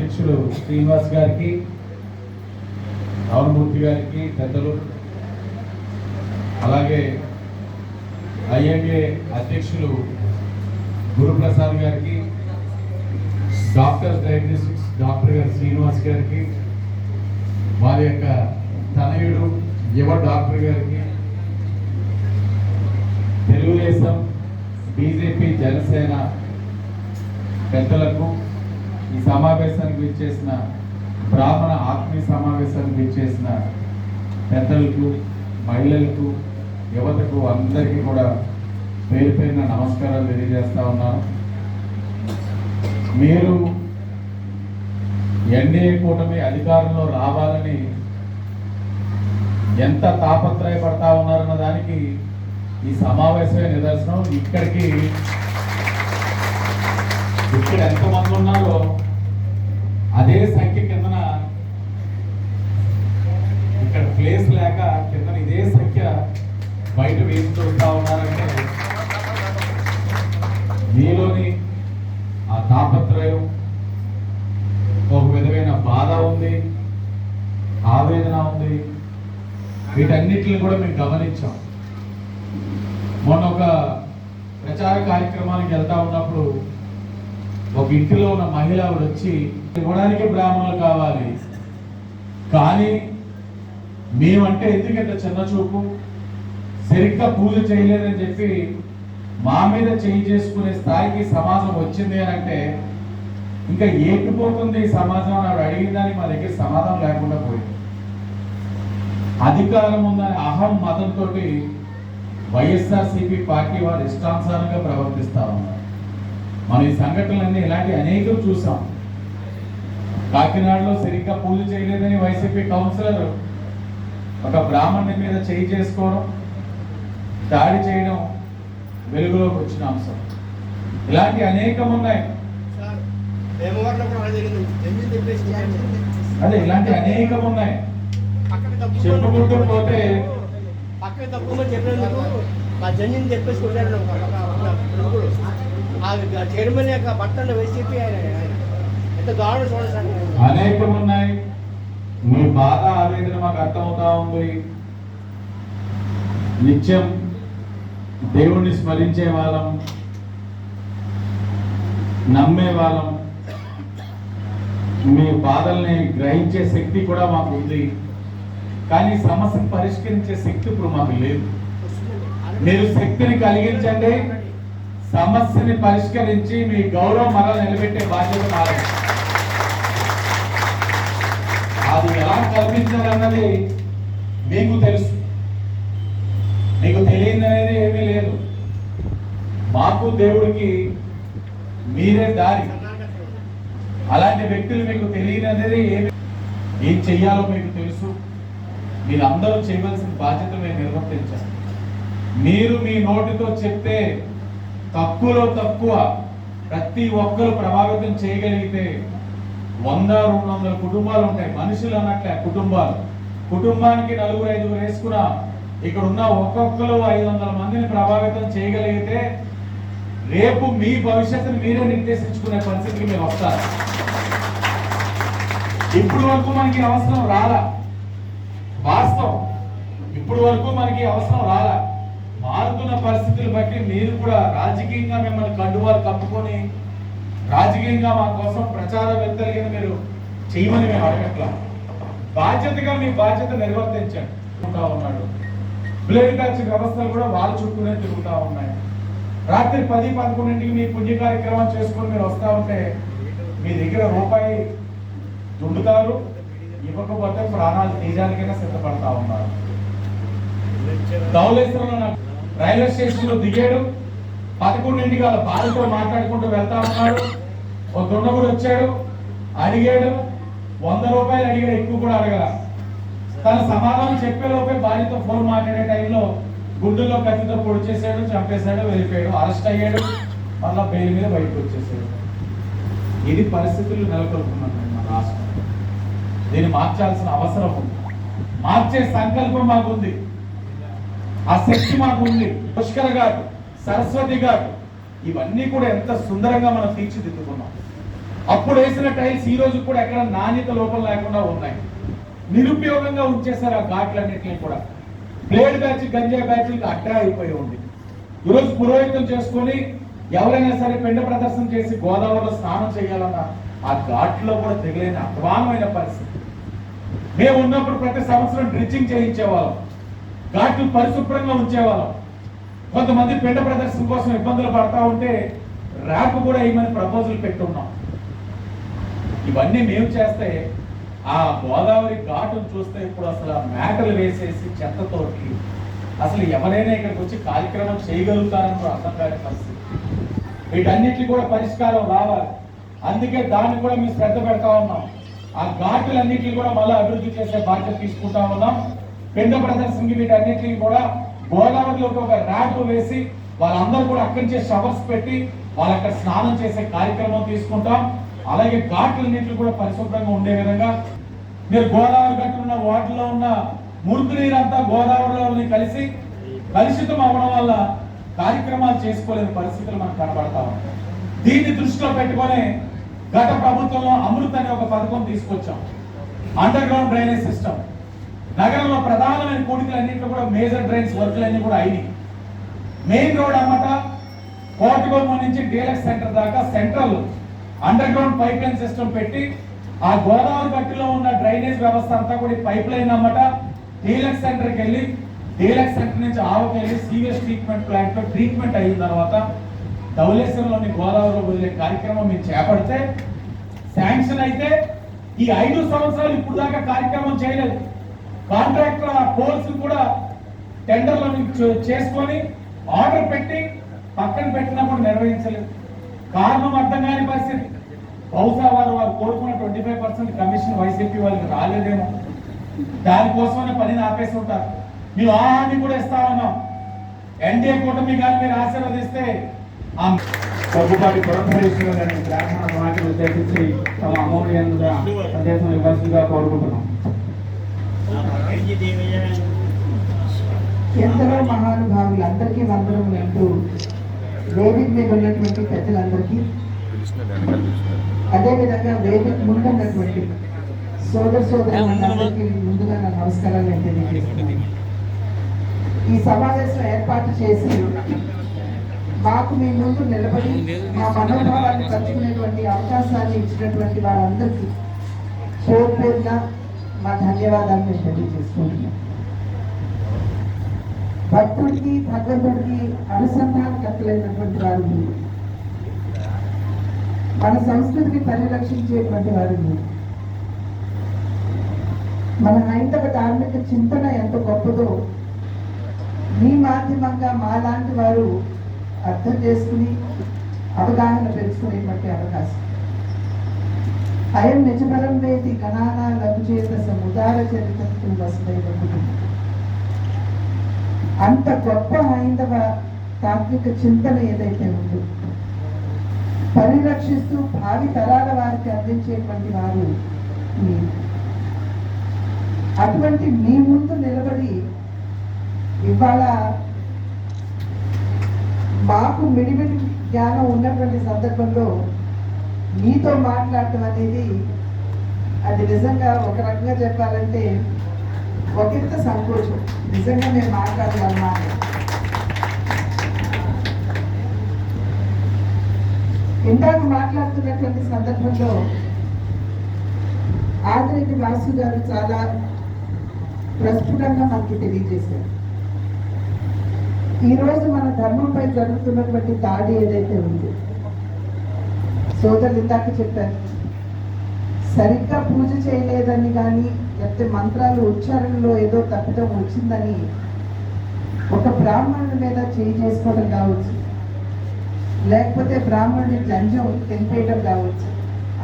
అధ్యక్షుడు శ్రీనివాస్ గారికి, రావణమూర్తి గారికి, పెద్దలు, అలాగే ఐఎంఏ అధ్యక్షులు గురుప్రసాద్ గారికి, డాక్టర్ డయాగ్నోస్టిక్స్ డాక్టర్ గారు శ్రీనివాస్ గారికి, వారి యొక్క తనయుడు యువ డాక్టర్ గారికి, తెలుగుదేశం, బీజేపీ, జనసేన పెద్దలకు, ఈ సమావేశానికి విచ్చేసిన బ్రాహ్మణ ఆత్మీయ సమావేశానికి విచ్చేసిన పెద్దలకు, మహిళలకు, యువతకు అందరికీ కూడా పేరు పేరున నమస్కారాలు తెలియజేస్తా ఉన్నాను. మీరు ఎన్డీఏ కూటమి అధికారంలో రావాలని ఎంత తాపత్రయపడతా ఉన్నారన్న దానికి ఈ సమావేశమే నిదర్శనం. ఇక్కడ ఎంతమంది ఉన్నారో అదే సంఖ్య కిందన ఇక్కడ ప్లేస్ లేక కింద ఇదే సంఖ్య బయట వేసి చూస్తా ఉన్నారంటే మీలోని ఆ తాపత్రయం, ఒక విధమైన బాధ ఉంది, ఆవేదన ఉంది. వీటన్నిటిని కూడా మేము గమనించాం. మొన్న ఒక ప్రచార కార్యక్రమానికి వెళ్తా ఉన్నప్పుడు ఒక ఇంటిలో ఉన్న మహిళ వచ్చి ఇవ్వడానికి బ్రాహ్మణులు కావాలి, కానీ మేమంటే ఎందుకంటే చిన్న చూపు, సరిగ్గా పూజ చేయలేదని చెప్పి మా మీద చేయి చేసుకునే స్థాయికి సమాజం వచ్చింది అని అంటే ఇంకా ఏకిపోతుంది ఈ సమాజం అని అడిగిన దానికి మా దగ్గర సమాధానం లేకుండా పోయింది. అధికారం ఉందని అహం మతంతో వైఎస్ఆర్సీపీ పార్టీ వారు ఇష్టానుసారంగా ప్రవర్తిస్తా ఉన్నారు. మనం ఈ సంఘటనలన్నీ ఇలాంటి అనేకం చూసాం. కాకినాడలో సరిగ్గా పూజ చేయలేదని వైసీపీ కౌన్సిలర్ ఒక బ్రాహ్మణుని మీద చేయి చేసుకోవడం, దాడి చేయడం వెలుగులోకి వచ్చిన అంశం. ఇలాంటి అనేకం ఉన్నాయి. అదే ఇలాంటి అనేకం ఉన్నాయి. చెప్పుకుంటూ పోతే పక్కన తప్పుమని చెప్పినందుకు ఆ జడ్జిని చెప్పేసి కొట్టాడు. ఆ చైర్మన్ యొక్క బట్టలు వేసి ఆయన ఎంత దారుణం చూడండి. అనేకం ఉన్నాయి. మీ బాధ, ఆవేదన మాకు అర్థమవుతా ఉంది. నిత్యం దేవుణ్ణి స్మరించే వాళ్ళం, నమ్మే వాళ్ళం. మీ బాధల్ని గ్రహించే శక్తి కూడా మాకు ఉంది, కానీ సమస్యను పరిష్కరించే శక్తి ఇప్పుడు మాకు లేదు. మీరు శక్తిని కలిగించండి, సమస్యని పరిష్కరించి మీ గౌరవం మరలా నిలబెట్టే బాధ్యత మాది. అది ఎలా కల్పించాలన్నది మీకు తెలుసు, మీకు తెలియదు అనేది ఏమీ లేదు. మాకు దేవుడికి మీరే దారి. అలాంటి వ్యక్తులు మీకు తెలియదు అనేది ఏం చెయ్యాలో మీకు తెలుసు. మీరందరూ చేయవలసిన బాధ్యత మేము నిర్వర్తించాలి. మీరు మీ నోటితో చెప్తే తక్కువలో తక్కువ ప్రతి ఒక్కరు ప్రభావితం చేయగలిగితే 100-200 కుటుంబాలు ఉంటాయి. మనుషులు అన్నట్లే కుటుంబాలు. కుటుంబానికి 4-5 వేసుకున్న ఇక్కడ ఉన్న ఒక్కొక్కరు 500 మందిని ప్రభావితం చేయగలిగితే రేపు మీ భవిష్యత్తును మీరే నిర్దేశించుకునే పరిస్థితికి మీరు వస్తారు. ఇప్పుడు వరకు మనకి అవసరం రాలా, వాస్తవం. ఇప్పుడు వరకు మనకి అవసరం రాలా. మారుతున్న పరిస్థితులు బట్టి మీరు కూడా రాజకీయంగా మిమ్మల్ని కండువాలు కప్పుకొని రాజకీయంగా మా కోసం ప్రచారవేత్తలుగా మీరు చేయమని మేము అడగట్లా. బాధ్యతగా మీ బాధ్యత నిర్వర్తించండి. ఉన్నాడు బ్లేడ్ బ్యాచ్ వ్యవస్థలు కూడా వాళ్ళు చుట్టూనే తిరుగుతూ ఉన్నాయి. రాత్రి 10-11 మీ పుణ్య కార్యక్రమం చేసుకొని మీరు వస్తూ ఉంటే మీ దగ్గర రూపాయి దుండుతారు, ఇవ్వకపోతే ప్రాణాలు తీయడానికైనా సిద్ధపడతా ఉన్నారు. ధవళేశ్వరంలో రైల్వే స్టేషన్ లో దిగాడు, 11 వాళ్ళ భార్యతో మాట్లాడుకుంటూ వెళ్తా ఉన్నాడు. ఒక దుండగుడు వచ్చాడు, అడిగాడు, 100 రూపాయలు అడిగాడు, ఎక్కువ కూడా అడగల. తన సమాధానం చెప్పే లోపే భార్యతో ఫోన్ మాట్లాడే టైంలో గుండెల్లో కత్తితో పొడి చేశాడు, చంపేశాడు, వెళ్ళిపోయాడు. అరెస్ట్ అయ్యాడు, మళ్ళా బెయిల్ మీద బయటకు వచ్చేసాడు. ఇది పరిస్థితులు నెలకొల్పుతున్నాయి మన రాష్ట్రం. దీన్ని మార్చాల్సిన అవసరం ఉంది. మార్చే సంకల్పం మాకుంది, ఆ శక్తి మాకు ఉంది. పుష్కర్ గారు, సరస్వతి గారు, ఇవన్నీ కూడా ఎంత సుందరంగా మనం తీర్చిదిద్దుకున్నాం. అప్పుడు వేసిన టైల్స్ ఈ రోజు కూడా ఎక్కడ నాణ్యత లోపం లేకుండా ఉన్నాయి. నిరుపయోగంగా ఉంచేశారు ఆ ఘాట్లన్నింటినీ కూడా. ప్లేడ్ బ్యాచ్ గంజాయి బ్యాచ్లకి అడ్డా అయిపోయి ఉంది. ఈరోజు పురోహితం చేసుకొని ఎవరైనా సరే పిండ ప్రదర్శన చేసి గోదావరిలో స్నానం చేయాలన్నా ఆ ఘాట్లో కూడా తెగలేని అధ్వానమైన పరిస్థితి. మేము ఉన్నప్పుడు ప్రతి సంవత్సరం డ్రిచ్చింగ్ చేయించేవాళ్ళం, ఘాట్లు పరిశుభ్రంగా ఉంచేవాళ్ళం. కొంతమంది పిండ ప్రదర్శన కోసం ఇబ్బందులు పడతా ఉంటే ర్యాప్ కూడా వేయమని ప్రపోజల్ పెట్టున్నాం. ఇవన్నీ మేము చేస్తే ఆ గోదావరి ఘాటును చూస్తే ఇప్పుడు అసలు మేకలు వేసేసి చెత్తతోటి అసలు ఎవరైనా ఇక్కడికి వచ్చి కార్యక్రమం చేయగలుగుతారని అర్థం కాని పరిస్థితి. వీటన్నిటికీ కూడా పరిష్కారం రావాలి. అందుకే దాన్ని కూడా మేము శ్రద్ధ పెడతా ఉన్నాం. ఆ ఘాటులన్నింటినీ కూడా మళ్ళీ అభివృద్ధి చేసే బాధ్యత తీసుకుంటా ఉన్నాం. పిండ ప్రదర్శనకి వీటన్నిటికీ కూడా గోదావరిలోకి ఒక ర్యాప్ వేసి వాళ్ళందరూ కూడా అక్కడి నుంచే షవర్స్ పెట్టి వాళ్ళు అక్కడ స్నానం చేసే కార్యక్రమం తీసుకుంటాం. అలాగే ఘాట్లన్నింటినీ కూడా పరిశుభ్రంగా ఉండే విధంగా మీరు గోదావరి గట్టు ఉన్న వాటిలో ఉన్న మురుగు నీరంతా గోదావరిలో కలిసి కలుషితం అవ్వడం వల్ల కార్యక్రమాలు చేసుకోలేని పరిస్థితులు మనకు కనబడతా ఉంటాయి. దీన్ని దృష్టిలో పెట్టుకొని గత ప్రభుత్వంలో అమృత్ అనే ఒక పథకం తీసుకొచ్చాం. Under ground drainage system. నగరంలో ప్రధానమైన కూడికలన్నింటిలో కూడా మేజర్ డ్రైన్స్ వర్క్లన్నీ కూడా అయినాయి. మెయిన్ రోడ్ అన్నమాట కోటబొమ్మ నుంచి డీలక్స్ సెంటర్ దాకా central under ground pipe line system పెట్టి ఆ గోదావరి గట్టులో ఉన్న డ్రైనేజ్ వ్యవస్థ అంతా కూడా పైప్ లైన్ అన్నమాట డీలక్స్ సెంటర్కి వెళ్ళి డీలక్స్ సెంటర్ నుంచి ఆవుకెళ్ళి సీవేజ్ ట్రీట్మెంట్ ప్లాంట్ లో ట్రీట్మెంట్ అయిన తర్వాత ధవళేశ్వరంలోని గోదావరిలో వదిలే కార్యక్రమం మేము చేపడితే శాంక్షన్ అయితే ఈ 5 సంవత్సరాలు ఇప్పుడు దాకా కార్యక్రమం చేయలేదు. కాంట్రాక్టర్ ఆ పోల్స్ కూడా టెండర్లో చేసుకొని ఆర్డర్ పెట్టి పక్కన పెట్టినప్పుడు నిర్వహించలేదు. కారణం అర్థం కాని పరిస్థితి. బహుశా వారు కోరుకున్న 25% కమిషన్ వైసీపీ వాళ్ళకి రాలేదేమో, దానికోసమనే పనిని ఆపేసి ఉంటారు. మేము ఆ హామీ కూడా ఇస్తా ఉన్నాం. ఎన్డీఏ కూటమి కానీ మీరు ఆశీర్వదిస్తే కొద్దిపాటి పురంధరేశ్వర గారి బ్రాహ్మణ సమాజం ఉద్దేశించి తమ అమూల్యంగా సందేశం ఇవ్వాల్సిందిగా కోరుకుంటున్నాం. ఎందరో మహానుభావులు అందరికీ వందనం అంటూ వేదిక మీద ఉన్నటువంటి పెద్దలందరికీ, అదేవిధంగా వేదిక ముందున్నటువంటి సోదరులందరికీ ముందుగా నా నమస్కారాలు తెలియజేస్తున్నాను. ఈ సమావేశం ఏర్పాటు చేసి మాకు మీ ముందు నిలబడి మా మనోభావాన్ని పంచుకునేటువంటి అవకాశాన్ని ఇచ్చినటువంటి వారందరికీ పేరు పేరున మా ధన్యవాదాలు మేము తెలియజేసుకుంటున్నాం. భక్తుడికి భగవంతుడికి అనుసంధానకర్తలైనటువంటి వారు, మన సంస్కృతిని పరిరక్షించేటువంటి వారు, మన హైందవ ధార్మిక చింతన ఎంత గొప్పదో మీ మాధ్యమంగా మాలాంటి వారు అర్థం చేసుకుని అవగాహన పెంచుకునేటువంటి అవకాశం. అయం నిజబలం వేది గణాన లఘుచేత సముదార చరిత్ర వసుదైవ. అంత గొప్ప హైందవ తాత్విక చింతన ఏదైతే ఉందో పరిరక్షిస్తూ భావి తరాల వారికి అందించేటువంటి వారు మీరు. అటువంటి మీ ముందు నిలబడి ఇవాళ మాకు మిడిమిడి జ్ఞానం ఉన్నటువంటి సందర్భంలో మీతో మాట్లాడటం అనేది అది నిజంగా ఒక రకంగా చెప్పాలంటే ఒకంత సంకోచం. నిజంగా మేము మాట్లాడాలన్నమాట. ఇందాక మాట్లాడుతున్నటువంటి సందర్భంలో ఆదిరెడ్డి వాసు గారు చాలా ప్రస్ఫుటంగా మనకి తెలియజేశారు. ఈరోజు మన ధర్మంపై జరుగుతున్నటువంటి దాడి ఏదైతే ఉంది, సోదరులు ఇందాక చెప్పారు, సరిగ్గా పూజ చేయలేదని కానీ లేకపోతే మంత్రాలు ఉచ్చారణలో ఏదో తప్పిదం వచ్చిందని ఒక బ్రాహ్మణుడి మీద చేయి చేసుకోవడం కావచ్చు, లేకపోతే బ్రాహ్మణుని లంజం తెంపేయడం కావచ్చు.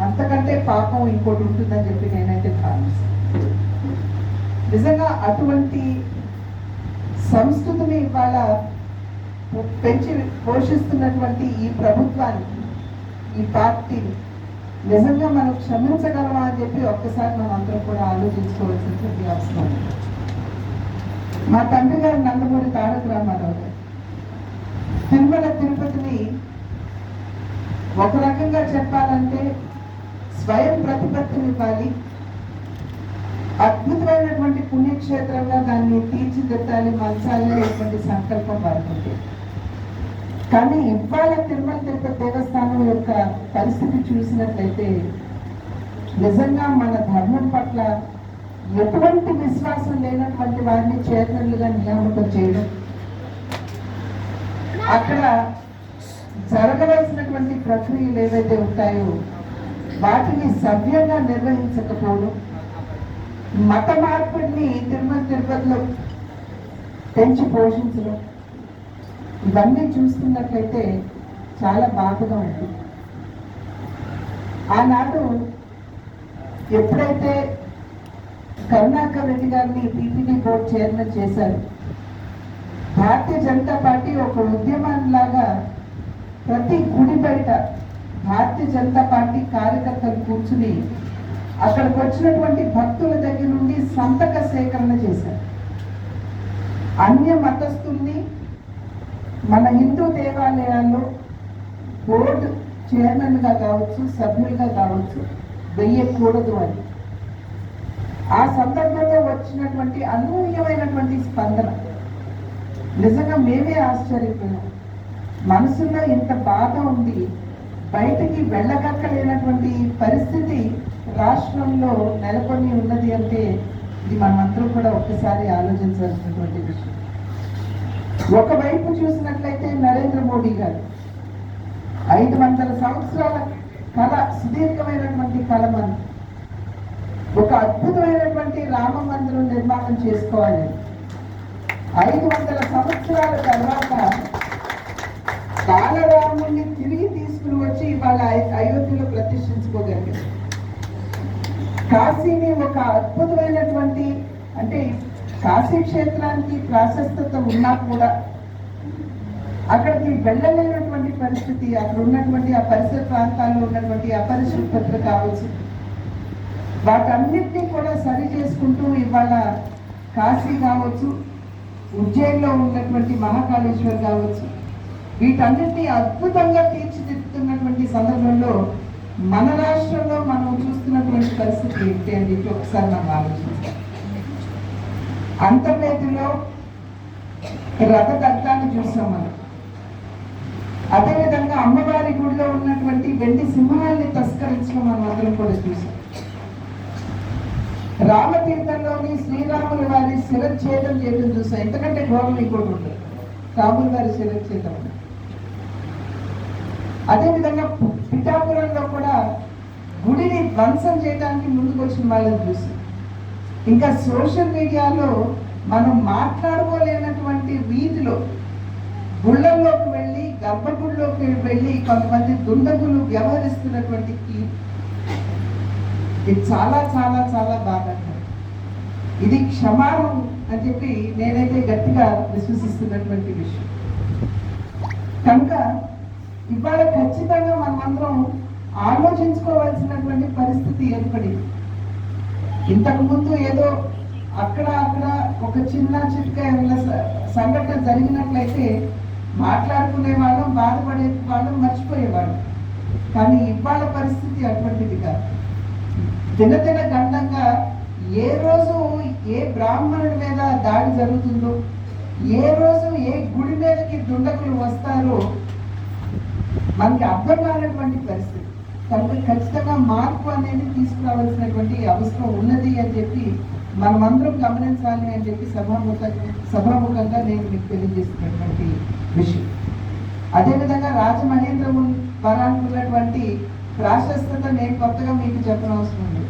అంతకంటే పాపం ఇంకోటి ఉంటుందని చెప్పి నేనైతే భావిస్తాను. నిజంగా అటువంటి సంస్కృతిని ఇవాళ పెంచి పోషిస్తున్నటువంటి ఈ ప్రభుత్వానికి, ఈ పార్టీని నిజంగా మనం క్షమించగలమా అని చెప్పి ఒక్కసారి మనం అందరం కూడా ఆలోచించుకోవాల్సినటువంటి అవసరం ఉంది. మా తండ్రి గారు నందమూరి తారక రామారావు గారు తిరుమల తిరుపతిని ఒక రకంగా చెప్పాలంటే స్వయం ప్రతిపత్తినివ్వాలి, అద్భుతమైనటువంటి పుణ్యక్షేత్రంగా దాన్ని తీర్చిదిద్దాలి, మలచాలి అనేటువంటి సంకల్పం వారికి. కానీ ఇవాళ తిరుమల తిరుపతి దేవస్థానం యొక్క పరిస్థితి చూసినట్లయితే నిజంగా మన ధర్మం పట్ల ఎటువంటి విశ్వాసం లేనటువంటి వారిని చైర్మన్లుగా నియామకం చేయడం, అక్కడ జరగవలసినటువంటి ప్రక్రియలు ఏవైతే ఉంటాయో వాటిని సవ్యంగా నిర్వహించకపోవడం, మత మార్పిడిని తిరుమల తిరుపతిలో పెంచి పోషించడం, ఇవన్నీ చూస్తున్నట్లయితే చాలా బాధగా ఉంది. ఆనాడు ఎప్పుడైతే కరుణాకర్ రెడ్డి గారిని టీటీడీ బోర్డు చైర్మన్ చేశారు, భారతీయ జనతా పార్టీ ఒక ఉద్యమంలాగా ప్రతి గుడి బయట భారతీయ జనతా పార్టీ కార్యకర్తలు కూర్చుని అక్కడికి వచ్చినటువంటి భక్తుల దగ్గర నుండి సంతక సేకరణ చేశారు. అన్య మతస్థుల్ని మన హిందూ దేవాలయాల్లో బోర్డు చైర్మన్గా కావచ్చు, సభ్యులుగా కావచ్చు వెయ్యకూడదు అని. ఆ సందర్భంలో వచ్చినటువంటి అనూహ్యమైనటువంటి స్పందన నిజంగా మేమే ఆశ్చర్యపోయాం. మనసులో ఇంత బాధ ఉంది, బయటికి వెళ్ళగక్కలేనటువంటి పరిస్థితి రాష్ట్రంలో నెలకొని ఉన్నది అంటే ఇది మనమందరం కూడా ఒక్కసారి ఆలోచించాల్సినటువంటి విషయం. ఒకవైపు చూసినట్లయితే నరేంద్ర మోడీ గారు 500 సంవత్సరాల కళ, సుదీర్ఘమైనటువంటి కళ, మనం ఒక అద్భుతమైనటువంటి రామ మందిరం నిర్మాణం చేసుకోవాలి. 500 సంవత్సరాల తర్వాత బాలరాముడిని తిరిగి తీసుకుని వచ్చి ఇవాళ అయోధ్యలో ప్రతిష్ఠించుకోగలిగారు. కాశీని ఒక అద్భుతమైనటువంటి, అంటే కాశీ క్షేత్రానికి ప్రాశస్త్యత ఉన్నా కూడా అక్కడికి వెళ్ళలేనటువంటి పరిస్థితి, అక్కడ ఉన్నటువంటి ఆ పరిసర ప్రాంతాల్లో ఉన్నటువంటి అపరిశుభ్రత కావచ్చు, వాటన్నిటినీ కూడా సరి చేసుకుంటూ ఇవాళ కాశీ కావచ్చు, ఉజ్జయిన్లో ఉన్నటువంటి మహాకాళేశ్వర్ కావచ్చు, వీటన్నిటినీ అద్భుతంగా తీర్చిదిద్దుతున్నటువంటి సందర్భంలో మన రాష్ట్రంలో మనం చూస్తున్నటువంటి పరిస్థితి ఏంటి అని చెప్పి ఒకసారి మనం ఆలోచించాం. అంతర్వేదిలో రథదగ్ధాన్ని చూసాం మనం. అదేవిధంగా అమ్మవారి గుడిలో ఉన్నటువంటి వెండి సింహాల్ని తస్కరించడం మనం అందరం కూడా చూసాం. రామతీర్థంలోని శ్రీరాముల వారి శిరచ్ఛేదం చేయడం చూసాం. ఎందుకంటే ఘోరం ఇంకోటి ఉంటుంది, రాముల వారి శిరచ్ఛేదం. అదేవిధంగా పిఠాపురంలో కూడా గుడిని ధ్వంసం చేయడానికి ముందుకు వచ్చిన వాళ్ళని చూసాం. ఇంకా సోషల్ మీడియాలో మనం మాట్లాడుకోలేనటువంటి వీధిలో గుళ్ళల్లోకి వెళ్ళి, గర్భగుడిలోకి వెళ్ళి కొంతమంది దుండగులు వ్యవహరిస్తున్నటువంటి ఇది చాలా చాలా చాలా బాధాకరం. ఇది క్షమానం అని చెప్పి నేనైతే గట్టిగా విశ్వసిస్తున్నటువంటి విషయం. కనుక ఇవాళ ఖచ్చితంగా మనమందరం ఆలోచించుకోవాల్సినటువంటి పరిస్థితి ఏర్పడింది. ఇంతకుముందు ఏదో అక్కడ ఒక చిన్న చిట్క ఏమైనా సంఘటన జరిగినట్లయితే మాట్లాడుకునే వాళ్ళం, బాధపడే వాళ్ళం, మర్చిపోయేవాళ్ళం. కానీ ఇవాళ పరిస్థితి అటువంటిది కాదు. దినదిన గండంగా ఏ రోజు ఏ బ్రాహ్మణుడి మీద దాడి జరుగుతుందో, ఏ రోజు ఏ గుడి మీదకి దుండగులు వస్తారో మనకి అర్థం కానటువంటి పరిస్థితి. కనుక ఖచ్చితంగా మార్పు అనేది తీసుకురావాల్సినటువంటి అవసరం ఉన్నది అని చెప్పి మనమందరం గమనించాలి అని చెప్పి సభాముఖంగా నేను మీకు తెలియజేస్తున్నటువంటి విషయం. అదేవిధంగా రాజమహేంద్రవరం వరానికి ఉన్నటువంటి ప్రాశస్త్యత నేను కొత్తగా మీకు చెప్పనవసరం ఉంది.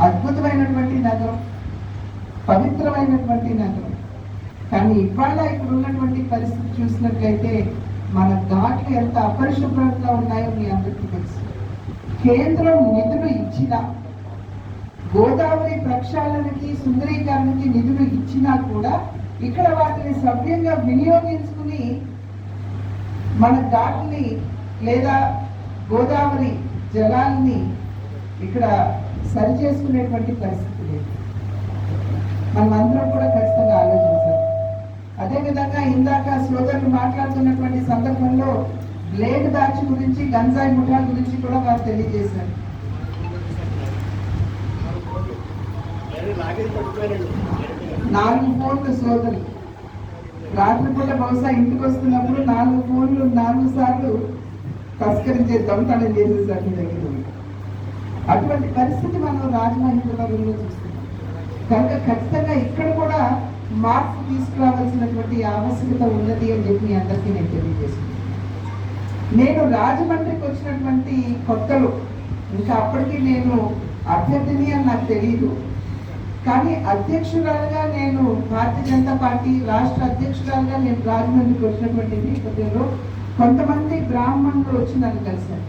అద్భుతమైనటువంటి నగరం, పవిత్రమైనటువంటి నగరం. కానీ ఇవాళ ఇక్కడ ఉన్నటువంటి పరిస్థితి చూసినట్లయితే మన ఘాట్లు ఎంత అపరిశుభ్రంగా ఉన్నాయో మీ అందరికీ తెలుసు. కేంద్రం నిధులు ఇచ్చినా, గోదావరి ప్రక్షాళనకి, సుందరీకరణకి నిధులు ఇచ్చినా కూడా ఇక్కడ వాటిని సవ్యంగా వినియోగించుకుని మన ఘాట్ని లేదా గోదావరి జలాల్ని ఇక్కడ సరి చేసుకునేటువంటి పరిస్థితి లేదు. మనమందరం కూడా ఖచ్చితంగా ఆలోచించాలి. అదేవిధంగా ఇందాక సోదరులు మాట్లాడుతున్నటువంటి సందర్భంలో బ్లేడ్ బ్యాచ్ గురించి, గంజాయి ముఠా గురించి కూడా వారు తెలియజేశారు. ఏది పట్టుకుపోయారండి 4 ఫోన్లు సోదరు రాత్రిపూట బహుశా ఇంటికి వస్తున్నప్పుడు 4 ఫోన్లు 4 సార్లు తస్కరించే దొంగతనం చేసేసారు మీ దగ్గర నుండి. అటువంటి పరిస్థితి మనం రాజమహేంద్రవరంలో చూస్తున్నాం. కనుక ఖచ్చితంగా ఇక్కడ కూడా మార్పు తీసుకురావాల్సినటువంటి ఆవశ్యకత ఉన్నది అని చెప్పి మీ అందరికీ నేను తెలియజేస్తున్నాను. నేను రాజమండ్రికి వచ్చినటువంటి కొత్తలో ఇంకా అప్పటికి నేను అభ్యర్థిని అని నాకు తెలియదు. కానీ అధ్యక్షురాలుగా నేను భారతీయ జనతా పార్టీ రాష్ట్ర అధ్యక్షురాలుగా నేను రాజమండ్రికి వచ్చినటువంటి నేపథ్యంలో కొంతమంది బ్రాహ్మణులు వచ్చి నన్ను కలిశారు.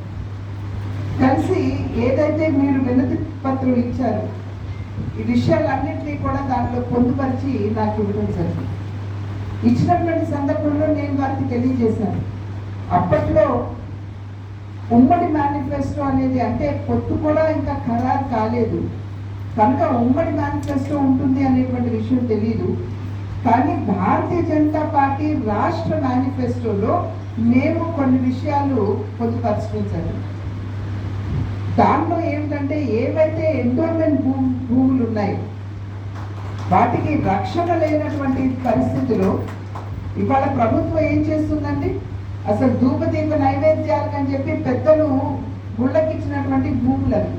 కలిసి ఏదైతే మీరు వినతి పత్రం ఇచ్చారో ఈ విషయాలన్నింటినీ కూడా దాంట్లో పొందుపరిచి నాకు ఇవ్వడం జరిగింది. ఇచ్చినటువంటి సందర్భంలో నేను వారికి తెలియజేశాను, అప్పట్లో ఉమ్మడి మేనిఫెస్టో అనేది అంటే పొత్తు కూడా ఇంకా ఖరారు కాలేదు కనుక ఉమ్మడి మేనిఫెస్టో ఉంటుంది అనేటువంటి విషయం తెలియదు. కానీ భారతీయ జనతా పార్టీ రాష్ట్ర మేనిఫెస్టోలో మేము కొన్ని విషయాలు పొందుపరచుకుంటాము. దాంట్లో ఏమిటంటే ఏవైతే ఎండోర్మెంట్ భూములు ఉన్నాయో వాటికి రక్షణ లేనటువంటి పరిస్థితిలో ఇవాళ ప్రభుత్వం ఏం చేస్తుందండి, అసలు ధూపదీప నైవేద్యాలకు అని చెప్పి పెద్దలు గుళ్ళకిచ్చినటువంటి భూములను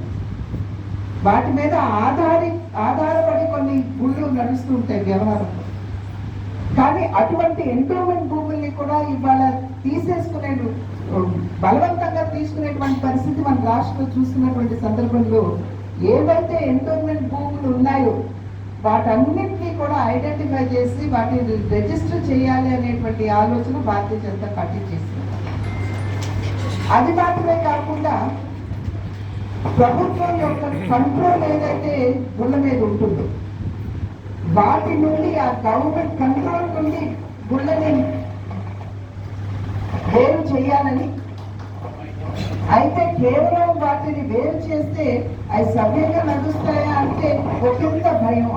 వాటి మీద ఆధారపడి కొన్ని గుళ్ళు నడుస్తూ ఉంటాయి వ్యవహారంలో. కానీ అటువంటి ఎండోమెంట్ భూముల్ని కూడా ఇవాళ తీసేసుకునే బలవంతంగా తీసుకునేటువంటి పరిస్థితి మన రాష్ట్రంలో చూస్తున్నటువంటి సందర్భంలో ఏవైతే ఎండోమెంట్ భూములు ఉన్నాయో వాటన్నింటినీ కూడా ఐడెంటిఫై చేసి వాటిని రిజిస్టర్ చేయాలి అనేటువంటి ఆలోచన భారతీయ జనతా పార్టీ చేసింది. అది మాత్రమే కాకుండా ప్రభుత్వం యొక్క కంట్రోల్ ఏదైతే గుళ్ళ మీద ఉంటుందో వాటి నుండి ఆ గవర్నమెంట్ కంట్రోల్ నుండి గుళ్ళని వేరు చేయాలని, అయితే కేవలం వాటిని వేరు చేస్తే అవి సవ్యంగా నడుస్తాయా అంటే ఒకంత భయం.